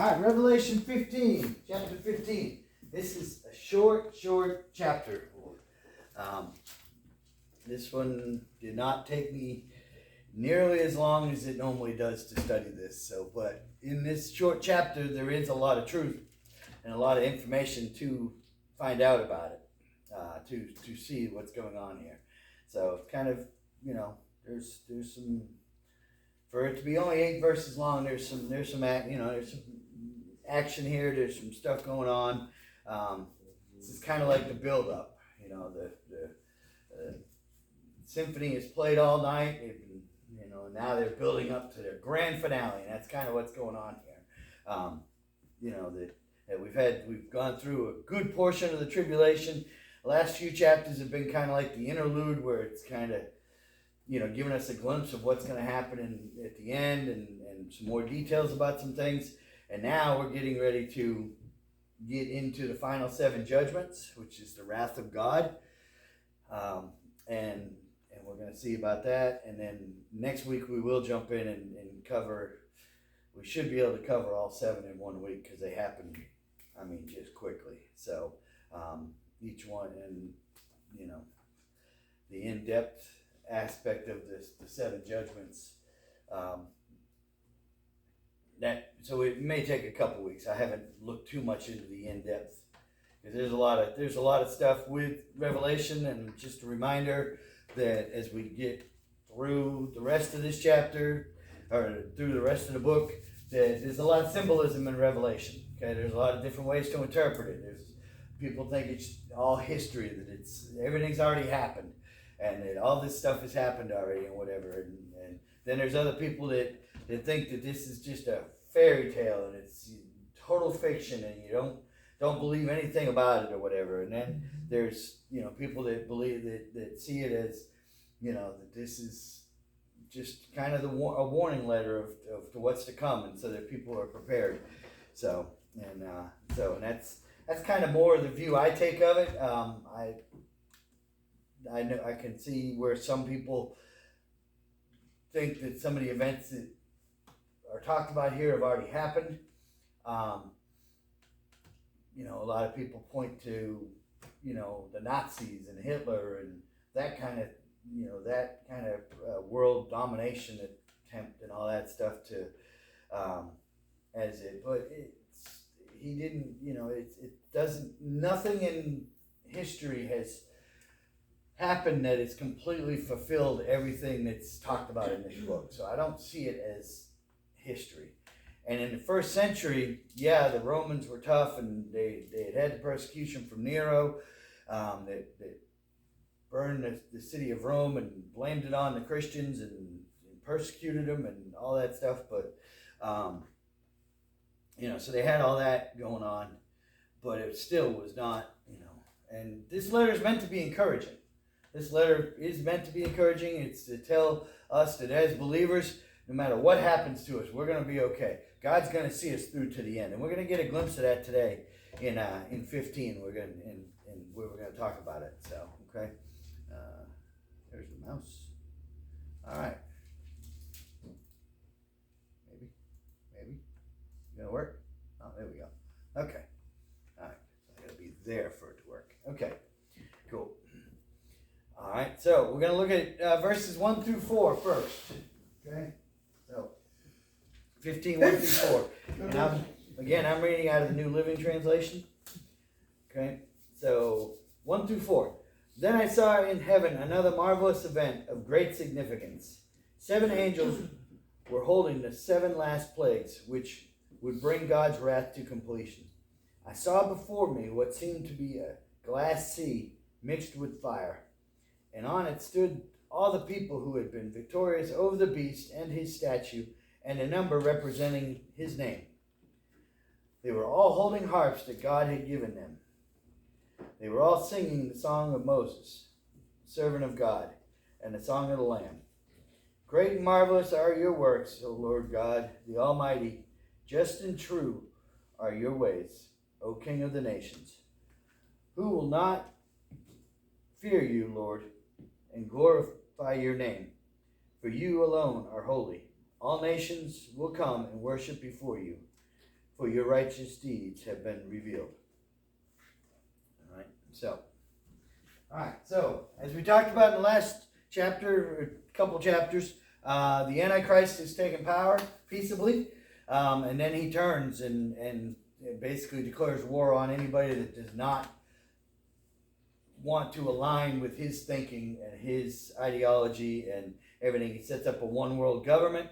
All right, Revelation 15, chapter 15. This is a short chapter. This one did not take me nearly as long as it normally does to study this. But in this short chapter, there is a lot of truth and a lot of information to find out about it, to see what's going on here. So it's kind of, there's some, for it to be only 8 verses long, there's some action here. There's some stuff going on. This is kind of like the build-up. The symphony is played all night. Now they're building up to their grand finale, and that's kind of what's going on here. We've gone through a good portion of the tribulation. The last few chapters have been kind of like the interlude, where it's kind of, giving us a glimpse of what's going to happen at the end, and some more details about some things. And now we're getting ready to get into the final 7 judgments, which is the wrath of God. And we're going to see about that. And then next week we will jump in and cover, we should be able to cover all 7 in 1 week, because they happen, just quickly. So each one, and, the in-depth aspect of the 7 judgments, so it may take a couple weeks. I haven't looked too much into the in-depth, because there's a lot of stuff with Revelation. And just a reminder that as we get through the rest of this chapter, or through the rest of the book, that there's a lot of symbolism in Revelation. Okay, there's a lot of different ways to interpret it. People think it's all history, that everything's already happened, and that all this stuff has happened already, and whatever. And then there's other people that think that this is just a fairy tale, and it's total fiction, and you don't believe anything about it, or whatever. And then there's people that believe that see it as that this is just kind of a warning letter of to what's to come, and so that people are prepared. So that's kind of more the view I take of it. I know I can see where some people think that some of the events that are talked about here have already happened. A lot of people point to, the Nazis and Hitler and that kind of, world domination attempt and all that stuff but he didn't, it doesn't, nothing in history has happened that it's completely fulfilled everything that's talked about in this book. So I don't see it as history. And in the first century, the Romans were tough, and they had the persecution from Nero, that burned the city of Rome and blamed it on the Christians and persecuted them and all that stuff. But so they had all that going on, but it still was not, and this letter is meant to be encouraging. This letter is meant to be encouraging. It's to tell us that as believers, no matter what happens to us, we're going to be okay. God's going to see us through to the end, and we're going to get a glimpse of that today in 15. We're going to talk about it. So okay, there's the mouse. All right, maybe gonna work. Oh, there we go. Okay, all right. So I got to be there for it to work. Okay, cool. All right, so we're going to look at verses 1 through 4 first. Okay, so 15, 1 through 4. And I'm reading out of the New Living Translation. Okay, so 1 through 4. Then I saw in heaven another marvelous event of great significance. 7 angels were holding the 7 last plagues, which would bring God's wrath to completion. I saw before me what seemed to be a glass sea mixed with fire, and on it stood all the people who had been victorious over the beast and his statue, and a number representing his name. They were all holding harps that God had given them. They were all singing the song of Moses, servant of God, and the song of the Lamb. Great and marvelous are your works, O Lord God, the Almighty. Just and true are your ways, O King of the nations. Who will not fear you, Lord, and glorify your name? For you alone are holy. All nations will come and worship before you, for your righteous deeds have been revealed. All right, so as we talked about in the last chapter, or a couple chapters, the Antichrist is taking power peaceably, and then he turns and basically declares war on anybody that does not want to align with his thinking and his ideology and everything. He sets up a one world government,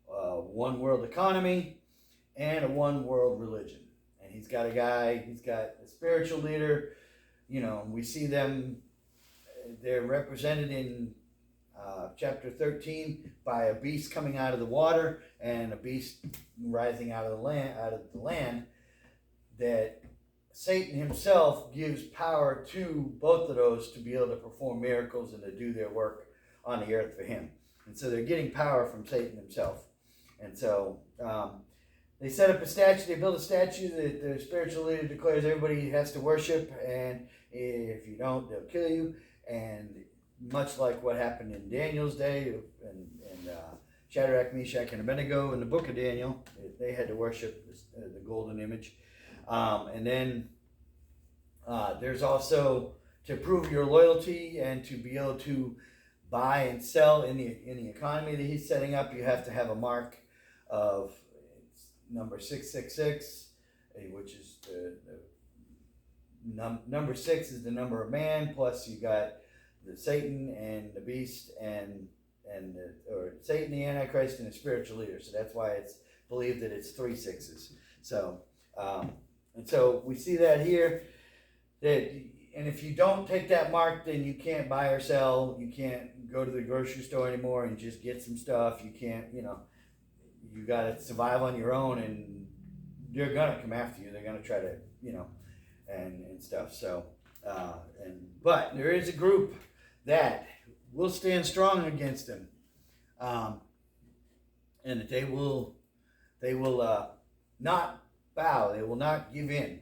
one world economy, and a one world religion. And he's got a spiritual leader. We see them, they're represented in chapter 13 by a beast coming out of the water and a beast rising out of the land, that Satan himself gives power to both of those to be able to perform miracles and to do their work on the earth for him. And so they're getting power from Satan himself. And so they set up a statue, they build a statue that the spiritual leader declares everybody has to worship, and if you don't, they'll kill you. And much like what happened in Daniel's day, and Shadrach, Meshach, and Abednego in the book of Daniel, they had to worship the golden image. And then there's also, to prove your loyalty and to be able to buy and sell in the economy that he's setting up, you have to have a mark of number 666, which is number 6 is the number of man, plus you got the Satan and the beast or Satan, the Antichrist, and the spiritual leader. So that's why it's believed that it's 3 6s. So and so we see that here, and if you don't take that mark, then you can't buy or sell. You can't go to the grocery store anymore and just get some stuff. You can't, you got to survive on your own, and they're going to come after you. They're going to try to, and stuff. So, but there is a group that will stand strong against them, and that they will not bow. They will not give in.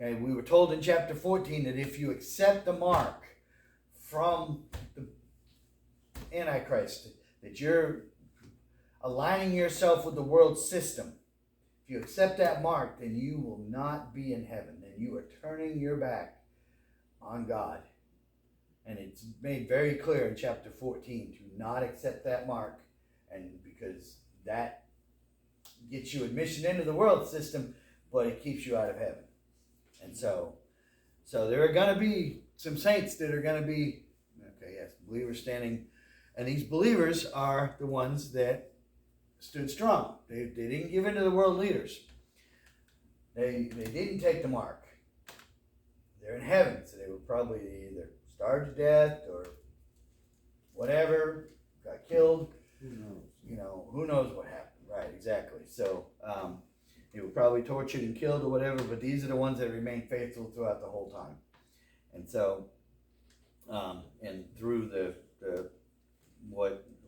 Okay, we were told in chapter 14 that if you accept the mark from the Antichrist, that you're aligning yourself with the world system. If you accept that mark, then you will not be in heaven. Then you are turning your back on God. And it's made very clear in chapter 14 to not accept that mark, and because that gets you admission into the world system, but it keeps you out of heaven. And so there are going to be some saints that are going to be, believers standing, and these believers are the ones that stood strong. They didn't give in to the world leaders. They didn't take the mark. They're in heaven, so they were probably either starved to death or whatever, got killed. Who knows? Who knows what happened. Right, exactly. So they were probably tortured and killed or whatever, but these are the ones that remained faithful throughout the whole time. And so, and through the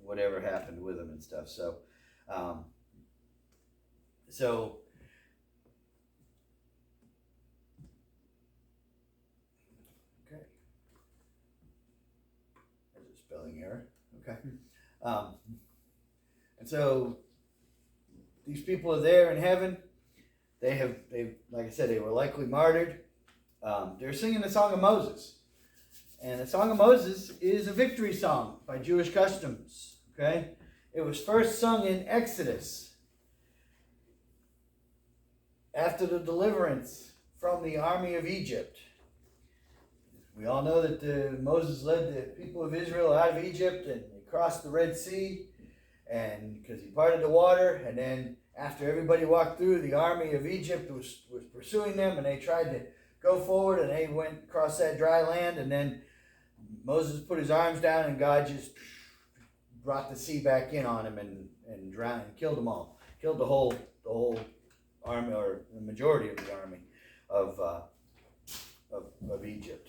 whatever happened with them and stuff. So, okay. There's a spelling error. Okay. And so these people are there in heaven. They like I said, they were likely martyred. They're singing the Song of Moses. And the Song of Moses is a victory song by Jewish customs. Okay? It was first sung in Exodus after the deliverance from the army of Egypt. We all know that Moses led the people of Israel out of Egypt, and they crossed the Red Sea, and because he parted the water, and then after everybody walked through, the army of Egypt was pursuing them, and they tried to go forward, and they went across that dry land, and then Moses put his arms down, and God just brought the sea back in on him and drowned and killed them all. Killed the whole army, or the majority of the army of Egypt.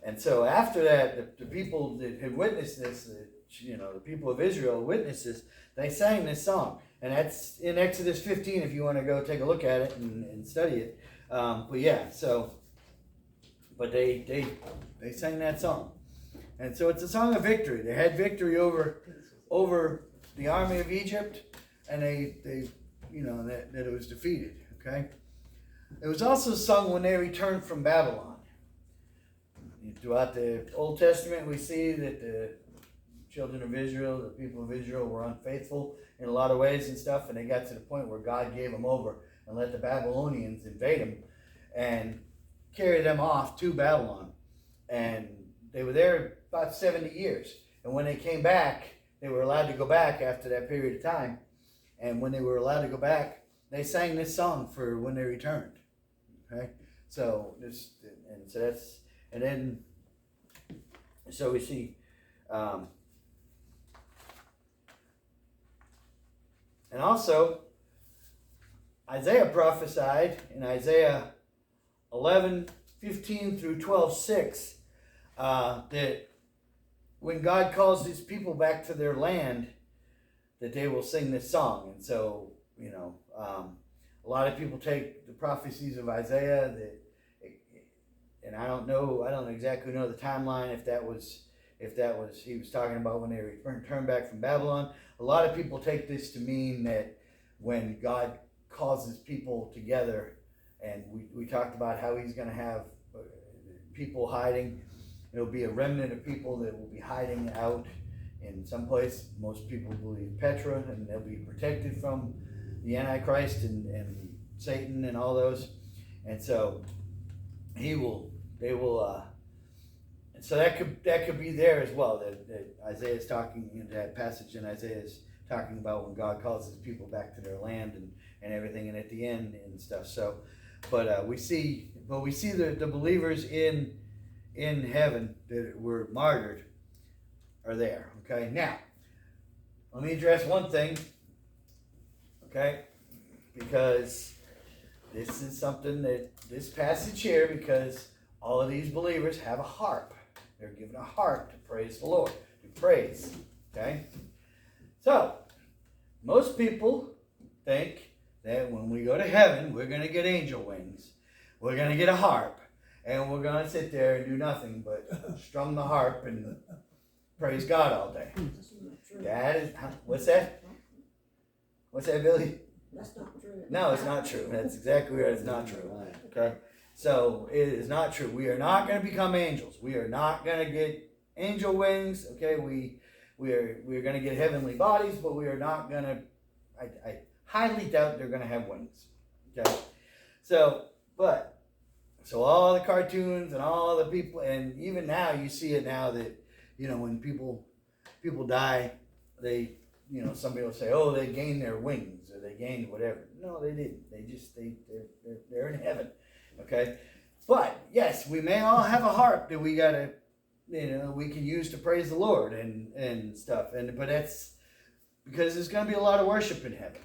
And so after that, the people that had witnessed this, the people of Israel witnessed this, they sang this song. And that's in Exodus 15 if you want to go take a look at it and study it. But they sang that song. And so it's a song of victory. They had victory over the army of Egypt, and they that it was defeated. Okay? It was also sung when they returned from Babylon. Throughout the Old Testament, we see that the children of Israel, the people of Israel, were unfaithful in a lot of ways and stuff, and they got to the point where God gave them over and let the Babylonians invade them and carry them off to Babylon. And they were there about 70 years. And when they came back, they were allowed to go back after that period of time. And when they were allowed to go back, they sang this song for when they returned. Okay? So so we see, and also Isaiah prophesied in Isaiah 11:15 through 12:6 that when God calls his people back to their land, that they will sing this song. And so, a lot of people take the prophecies of Isaiah and I don't exactly know the timeline, if that was he was talking about when they returned back from Babylon. A lot of people take this to mean that when God calls his people together, and we talked about how he's going to have people hiding. It'll be a remnant of people that will be hiding out in some place. Most people believe Petra, and they'll be protected from the Antichrist and Satan and all those. And so they will, and so that could be there as well. That Isaiah is talking in that passage, and Isaiah is talking about when God calls his people back to their land and everything, and at the end and stuff. So, but we see the believers in heaven that were martyred are there. Okay, now let me address one thing. Okay, because this is something that this passage here, because all of these believers have a harp. They're given a harp to praise the Lord, to praise. Okay, so most people think that when we go to heaven, we're going to get angel wings, we're going to get a harp, and we're going to sit there and do nothing but strum the harp and praise God all day. That is, what's that? What's that, Billy? That's not true. No, it's not true. That's exactly right. It's not true. Okay? So it is not true. We are not going to become angels. We are not going to get angel wings. Okay? We're going to get heavenly bodies, but we are not going to, I highly doubt they're going to have wings. Okay? So all the cartoons and all the people, and even now you see it now that, when people die, they, somebody will say, oh, they gained their wings or they gained whatever. No, they didn't. They're in heaven. Okay? But yes, we may all have a harp that we gotta, we can use to praise the Lord and stuff. But that's because there's gonna be a lot of worship in heaven.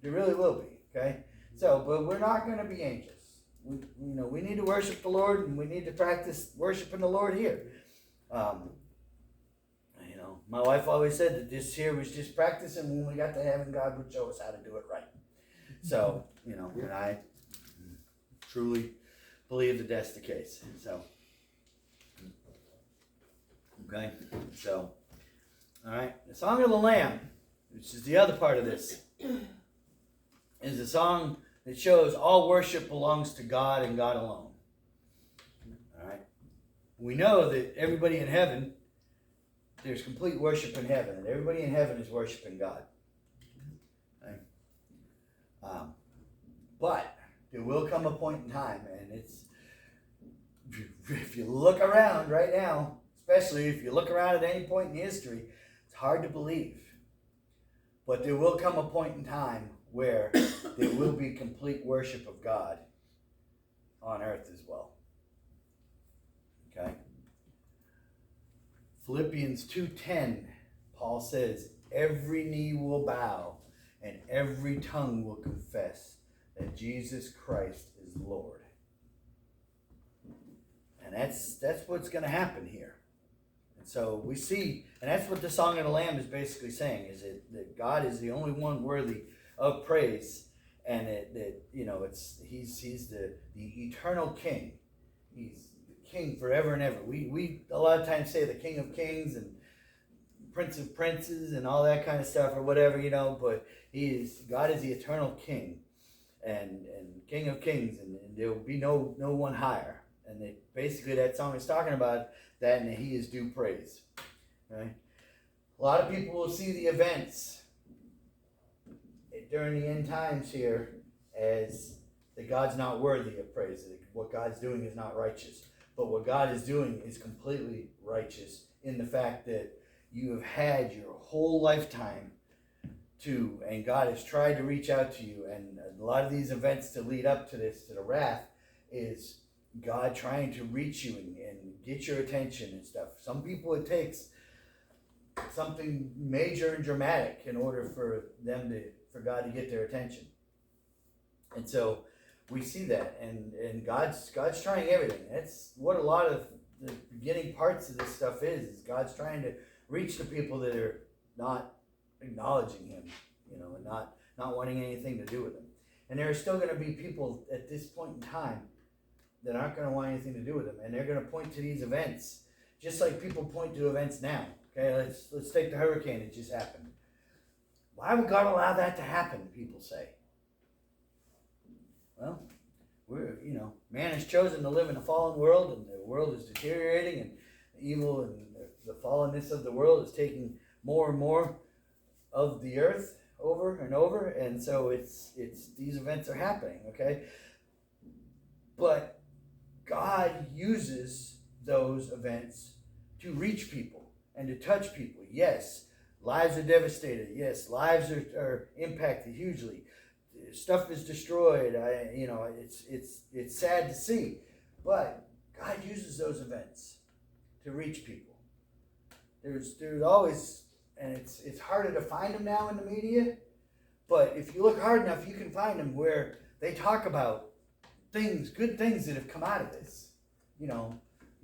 There really will be. Okay? So, but we're not gonna be angels. We need to worship the Lord, and we need to practice worshiping the Lord here. My wife always said that this here was just practice, and when we got to heaven, God would show us how to do it right. So, and I truly believe that that's the case. So, okay. So, all right. The Song of the Lamb, which is the other part of this, is a song that shows all worship belongs to God and God alone. All right. We know that everybody in heaven, there's complete worship in heaven, and everybody in heaven is worshiping God. Okay? But there will come a point in time, and it's, if you look around right now, especially if you look around at any point in history, it's hard to believe. But there will come a point in time where there will be complete worship of God on earth as well. Okay? Philippians 2:10, Paul says, every knee will bow and every tongue will confess that Jesus Christ is Lord. And that's what's going to happen here. And so we see, and that's what the Song of the Lamb is basically saying, is that God is the only one worthy of praise, and he's the eternal King. He's King forever and ever. We a lot of times say the King of Kings and Prince of Princes and all that kind of stuff or whatever, but God is the eternal King. and King of Kings, and there will be no one higher. And basically that song is talking about that, and that he is due praise. Right? A lot of people will see the events during the end times here as that God's not worthy of praise. That what God's doing is not righteous. But what God is doing is completely righteous in the fact that you have had your whole lifetime and God has tried to reach out to you, and a lot of these events to lead up to this, to the wrath, is God trying to reach you and get your attention and stuff. Some people, it takes something major and dramatic in order for God to get their attention. And so we see that, and God's trying everything. That's what a lot of the beginning parts of this stuff is God's trying to reach the people that are not acknowledging him, and not wanting anything to do with him. And there are still going to be people at this point in time that aren't going to want anything to do with him, and they're going to point to these events, just like people point to events now. Okay, let's take the hurricane that just happened. Why would God allow that to happen? People say. Well, man has chosen to live in a fallen world, and the world is deteriorating, and the evil and the fallenness of the world is taking more and more of the earth over and over, and so it's these events are happening, okay? But God uses those events to reach people and to touch people. Yes, lives are devastated. Yes, lives are impacted hugely. Stuff is destroyed. It's sad to see, but God uses those events to reach people. There's always, and it's harder to find them now in the media, but if you look hard enough, you can find them where they talk about good things that have come out of this.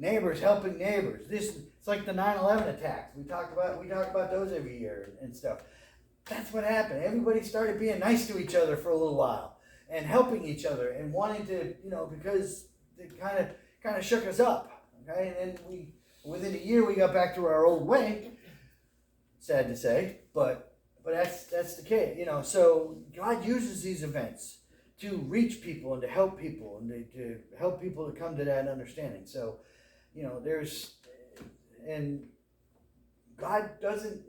Neighbors helping neighbors. It's like the 9/11 attacks. We talk about those every year and stuff. That's what happened. Everybody started being nice to each other for a little while and helping each other and wanting to, because it kind of shook us up. Okay, and then within a year we got back to our old way. Sad to say, but that's the case. So God uses these events to reach people and to help people and to help people to come to that understanding. So, and God doesn't,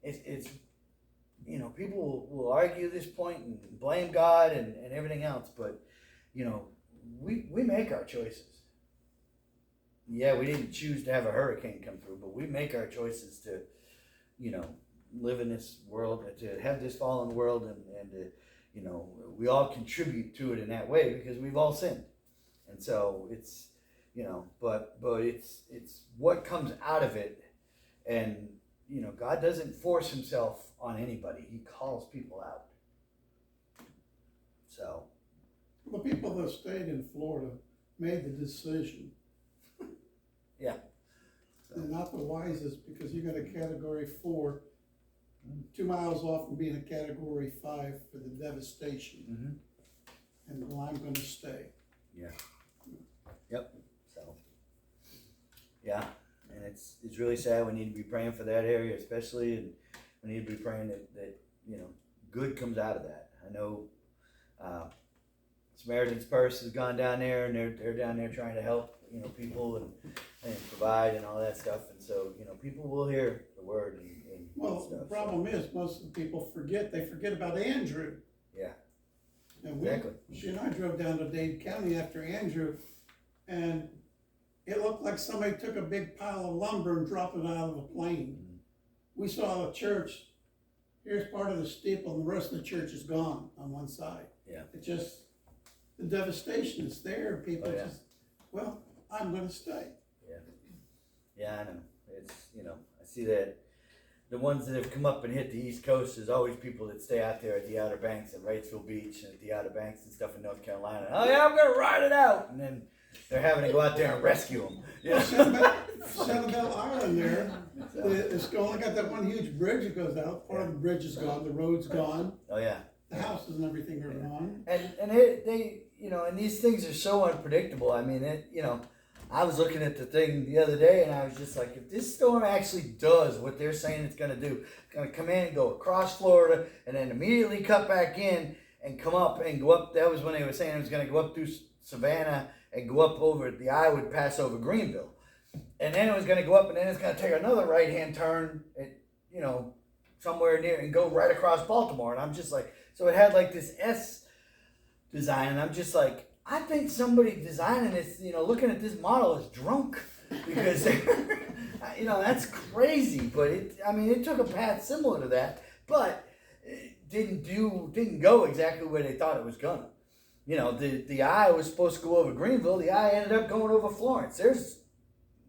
it's people will argue this point and blame God and everything else, but, we make our choices. Yeah, we didn't choose to have a hurricane come through, but we make our choices to, live in this world, to have this fallen world, and to, we all contribute to it in that way because we've all sinned. And so it's, but it's what comes out of it. And, God doesn't force himself on anybody. He calls people out. So. The people that stayed in Florida made the decision. Yeah. They're not the wisest because you got a category 4, 2 miles off from being a category 5 for the devastation. Mm-hmm. And well, I'm going to stay. Yeah. Yep. So. Yeah. And it's really sad. We need to be praying for that area especially, and we need to be praying that good comes out of that. I know Samaritan's Purse has gone down there, and they're down there trying to help people and provide and all that stuff, and so people will hear the word and well stuff, the problem is most of the people forget about Andrew. Yeah. And exactly. She and I drove down to Dade County after Andrew, and it looked like somebody took a big pile of lumber and dropped it out of a plane. Mm-hmm. We saw a church. Here's part of the steeple, and the rest of the church is gone on one side. Yeah. It's just, the devastation is there. People I'm going to stay. Yeah. Yeah, I know. It's, I see that the ones that have come up and hit the East Coast, there's always people that stay out there at the Outer Banks, at Wrightsville Beach, and at the Outer Banks and stuff in North Carolina. Oh yeah, I'm going to ride it out. And then they're having to go out there and rescue them. Yeah. Sanibel Island there, it's only got that one huge bridge that goes out. Part of the bridge is gone, the road's gone. Oh yeah. The houses and everything are gone. And they and these things are so unpredictable. I mean, I was looking at the thing the other day, and I was just like, if this storm actually does what they're saying it's going to do, it's going to come in and go across Florida, and then immediately cut back in and come up and go up. That was when they were saying it was going to go up through Savannah and go up over the I would pass over Greenville, and then it was going to go up, and then it's going to take another right hand turn, at, you know, somewhere near and go right across Baltimore. And I'm just like, so it had like this S design, and I'm just like, I think somebody designing this, you know, looking at this model is drunk, because you know, that's crazy. But it took a path similar to that, but it didn't go exactly where they thought it was gonna. You know, the eye was supposed to go over Greenville. The eye ended up going over Florence. There's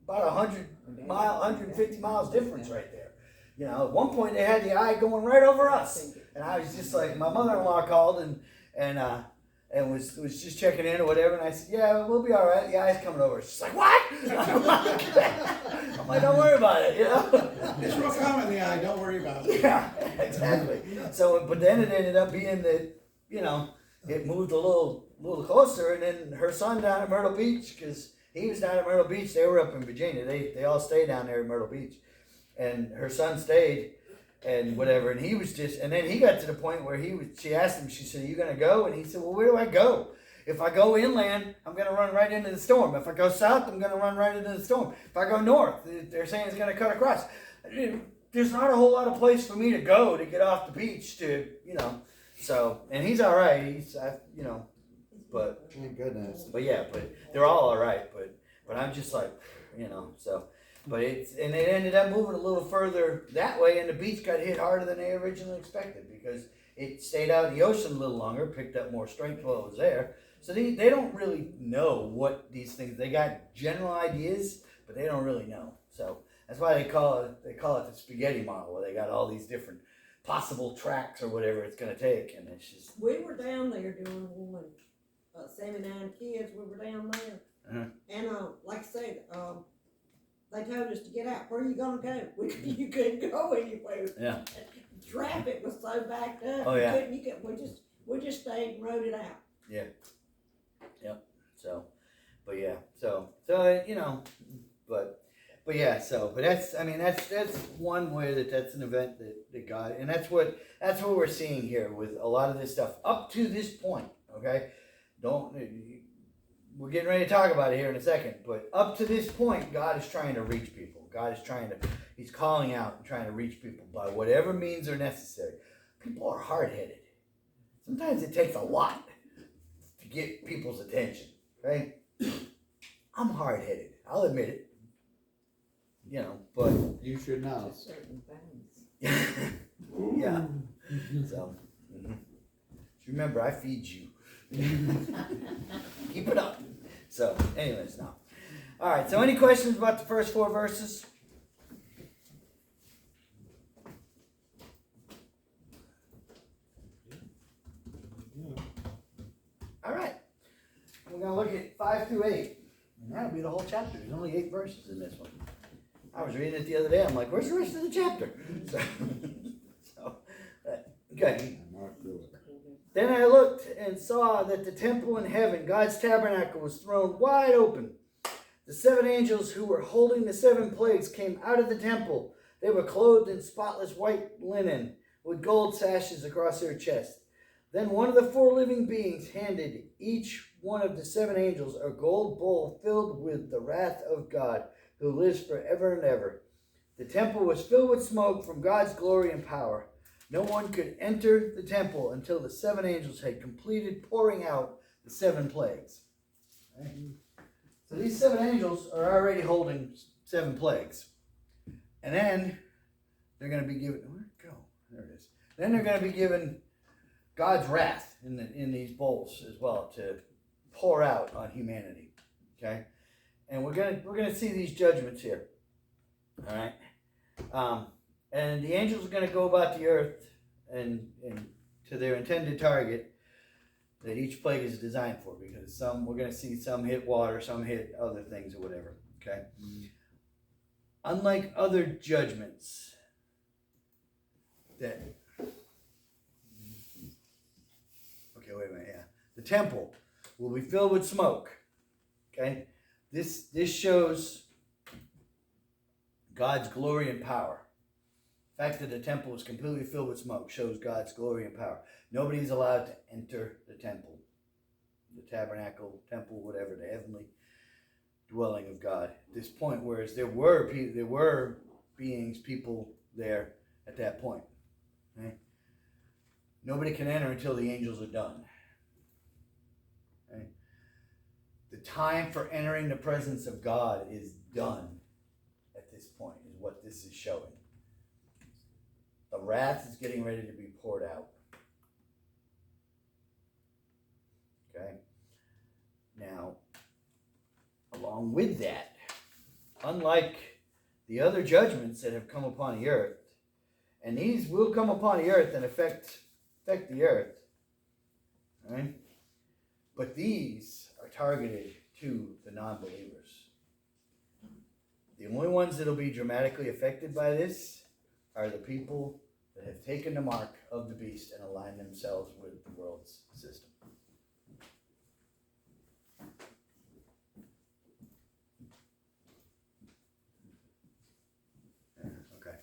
about 150 miles difference right there. You know, at one point they had the eye going right over us, and I was just like, my mother-in-law called and was just checking in or whatever, and I said, yeah, we'll be all right. The eye's coming over. She's like, what? I'm like, don't worry about it, you know. It's real common in the eye, don't worry about it. Yeah, exactly. So, but then it ended up being that, you know, it moved a little closer, and then her son down at Myrtle Beach, because he was down at Myrtle Beach, they were up in Virginia. They all stayed down there at Myrtle Beach, and her son stayed and whatever, and he was just, and then he got to the point where she asked him, she said, are you going to go? And he said, well, where do I go? If I go inland, I'm going to run right into the storm. If I go south, I'm going to run right into the storm. If I go north, they're saying it's going to cut across. There's not a whole lot of place for me to go to get off the beach to, you know. So, and he's all right. You know, but Thank goodness. but yeah, but they're all right. But I'm just like, you know, so. But it ended up moving a little further that way, and the beach got hit harder than they originally expected, because it stayed out in the ocean a little longer, picked up more strength while it was there. So they don't really know what these things. They got general ideas, but they don't really know. So that's why they call it the spaghetti model, where they got all these different possible tracks or whatever it's going to take, and it's just. We were down there doing one, 79 kids, we were down there. Uh-huh. And, like I said, they told us to get out. Where are you gonna go? You couldn't go anywhere. Yeah. Traffic was so backed up. Oh, yeah. We just stayed and rode it out. Yeah. Yep. So, but yeah. So you know, but yeah. So, but that's one way that's an event that God, and that's what we're seeing here with a lot of this stuff up to this point. Okay, we're getting ready to talk about it here in a second, but up to this point, God is trying to reach people. He's calling out and trying to reach people by whatever means are necessary. People are hard-headed. Sometimes it takes a lot to get people's attention, okay? I'm hard-headed. I'll admit it. You know, but... You should know. Certain things. Yeah. So, just remember, I feed you. Keep it up. So, anyways, no. All right. So, any questions about the first 4 verses? All right. We're going to look at 5 through 8. And that'll be the whole chapter. There's only 8 verses in this one. I was reading it the other day. I'm like, where's the rest of the chapter? So okay. Then I looked and saw that the temple in heaven, God's tabernacle, was thrown wide open. The 7 angels who were holding the 7 plagues came out of the temple. They were clothed in spotless white linen, with gold sashes across their chests. Then one of the 4 living beings handed each one of the 7 angels a gold bowl filled with the wrath of God, who lives forever and ever. The temple was filled with smoke from God's glory and power. No one could enter the temple until the 7 angels had completed pouring out the 7 plagues. Okay. So these 7 angels are already holding 7 plagues. And then they're going to be given, where'd it go? There it is. Then they're going to be given God's wrath in these bowls as well to pour out on humanity. Okay? And we're gonna see these judgments here. All right? And the angels are going to go about the earth and to their intended target that each plague is designed for, because we're going to see some hit water, some hit other things or whatever. Okay? Unlike other judgments that... Okay, wait a minute, yeah. The temple will be filled with smoke. Okay? this shows God's glory and power. The fact that the temple was completely filled with smoke shows God's glory and power. Nobody's allowed to enter the temple, the tabernacle, temple, whatever, the heavenly dwelling of God at this point. Whereas there were beings, people there at that point. Right? Nobody can enter until the angels are done. Right? The time for entering the presence of God is done at this point, is what this is showing. The wrath is getting ready to be poured out. Okay? Now, along with that, unlike the other judgments that have come upon the earth, and these will come upon the earth and affect the earth, right? But these are targeted to the non-believers. The only ones that will be dramatically affected by this are the people that have taken the mark of the beast and aligned themselves with the world's system. Okay.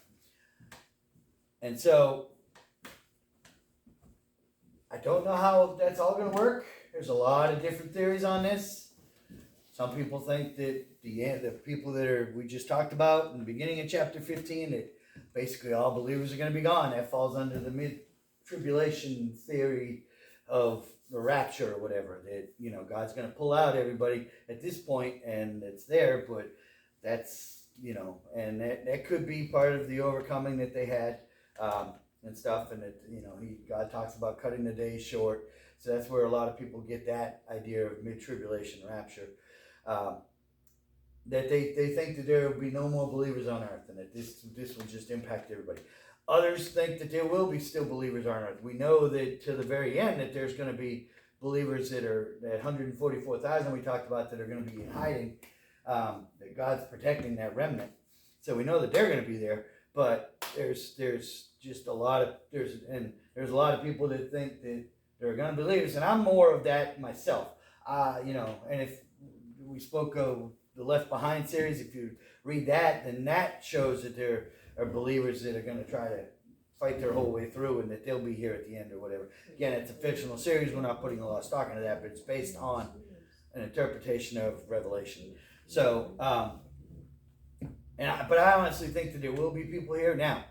And so, I don't know how that's all going to work. There's a lot of different theories on this. Some people think that the people that we just talked about in the beginning of chapter 15, that basically all believers are going to be gone. That falls under the mid-tribulation theory of the rapture or whatever. That, you know, God's going to pull out everybody at this point, and it's there, but that's, you know, and that could be part of the overcoming that they had. And stuff, and it, you know, God talks about cutting the days short, so that's where a lot of people get that idea of mid-tribulation rapture. That they think that there will be no more believers on earth, and that this will just impact everybody. Others think that there will be still believers on earth. We know that to the very end that there's going to be believers that are that 144,000 we talked about that are going to be in hiding. That God's protecting that remnant, so we know that they're going to be there. But there's just a lot of there's a lot of people that think that they're going to believe us, and I'm more of that myself. You know, and if we spoke of the Left Behind series, if you read that, then that shows that there are believers that are going to try to fight their whole way through, and that they'll be here at the end or whatever. Again, it's a fictional series. We're not putting a lot of stock into that, but it's based on an interpretation of Revelation. So. But I honestly think that there will be people here. Now,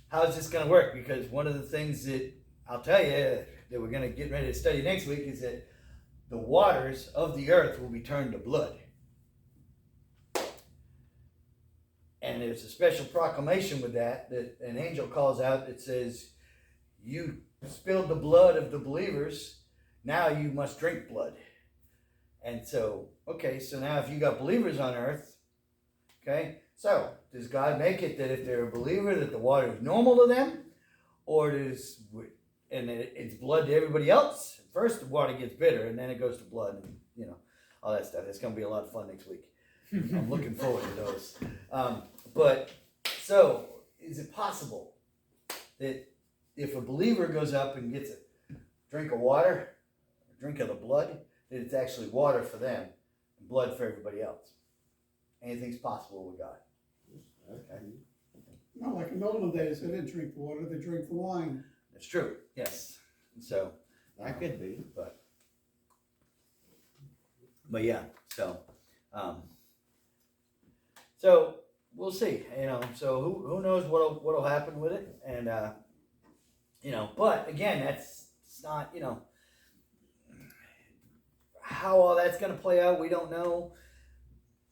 how is this going to work? Because one of the things that I'll tell you that we're going to get ready to study next week is that the waters of the earth will be turned to blood. And there's a special proclamation with that an angel calls out that says, you spilled the blood of the believers, now you must drink blood. And so, okay, so now if you got believers on earth, okay, so does God make it that if they're a believer that the water is normal to them, or it's blood to everybody else? First the water gets bitter, and then it goes to blood, and you know, all that stuff. It's going to be a lot of fun next week. I'm looking forward to those. But so is it possible that if a believer goes up and gets a drink of water, a drink of the blood, that it's actually water for them and blood for everybody else? Anything's possible with God. Okay. No, like in the olden days, they didn't drink water, they drank the wine. That's true. Yes. And so That could be. But yeah. So we'll see. You know. So who knows what'll happen with it? And you know. But again, it's not, you know, how all that's going to play out. We don't know.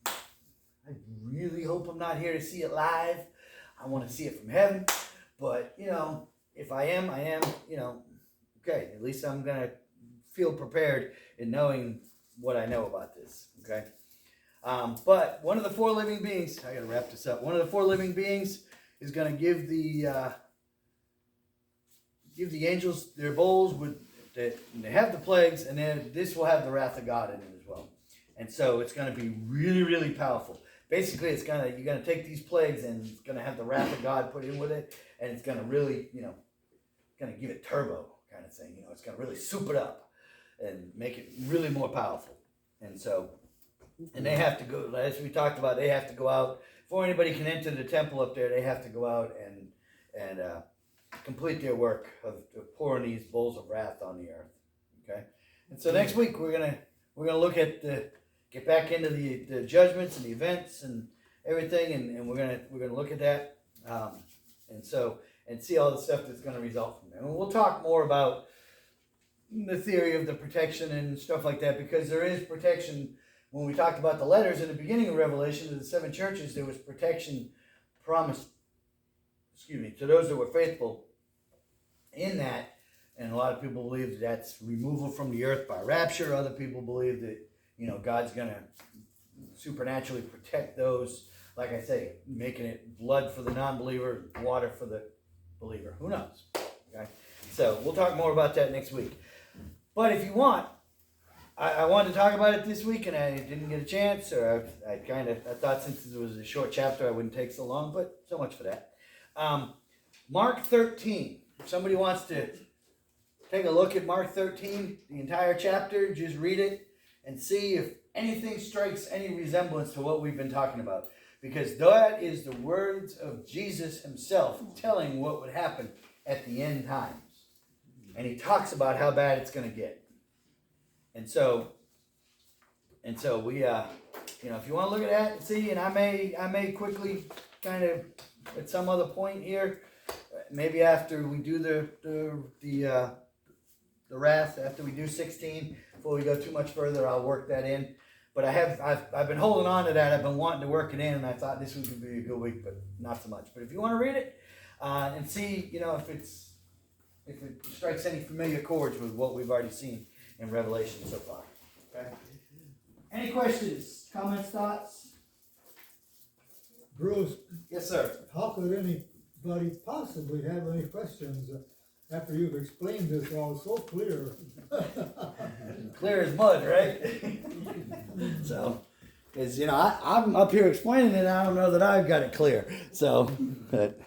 I really hope I'm not here to see it live. I want to see it from heaven. But, you know, if I am, you know, okay. At least I'm going to feel prepared in knowing what I know about this, okay? But one of the four living beings, I got to wrap this up. One of the four living beings is going to give the angels their bowls they have the plagues, and then this will have the wrath of God in it as well. And so it's going to be really, really powerful. Basically, you're gonna take these plagues, and it's gonna have the wrath of God put in with it, and it's gonna really, you know, gonna give it turbo kind of thing. You know, it's gonna really soup it up and make it really more powerful. And so, And they have to go, as we talked about, they have to go out, before anybody can enter the temple up there, they have to go out and complete their work of pouring these bowls of wrath on the earth. Okay? And so next week we're gonna look at get back into the judgments and the events and everything, and we're gonna look at that, and see all the stuff that's gonna result from that. And we'll talk more about the theory of the protection and stuff like that, because there is protection. When we talked about the letters in the beginning of Revelation to the 7 churches, there was protection promised, to those that were faithful in that. And a lot of people believe that that's removal from the earth by rapture. Other people believe that, God's going to supernaturally protect those, like I say, making it blood for the non-believer, water for the believer. Who knows? Okay? So we'll talk more about that next week. But if you want, I wanted to talk about it this week, and I didn't get a chance, or I thought since it was a short chapter, I wouldn't take so long, but so much for that. Mark 13. If somebody wants to take a look at Mark 13, the entire chapter, just read it and see if anything strikes any resemblance to what we've been talking about. Because that is the words of Jesus himself telling what would happen at the end times. And he talks about how bad it's going to get. And so we, if you want to look at that and see, and I may quickly kind of at some other point here, maybe after we do the wrath, after we do 16, before we go too much further, I'll work that in. But I've been holding on to that. I've been wanting to work it in, and I thought this week would be a good week, but not so much. But if you want to read it and see, if it strikes any familiar chords with what we've already seen in Revelation so far. Okay. Any questions, comments, thoughts? Bruce, Yes, sir. how could anybody possibly have any questions after you've explained this all so clear? Clear as mud, right? So, because I'm up here explaining it, I don't know that I've got it clear. So, but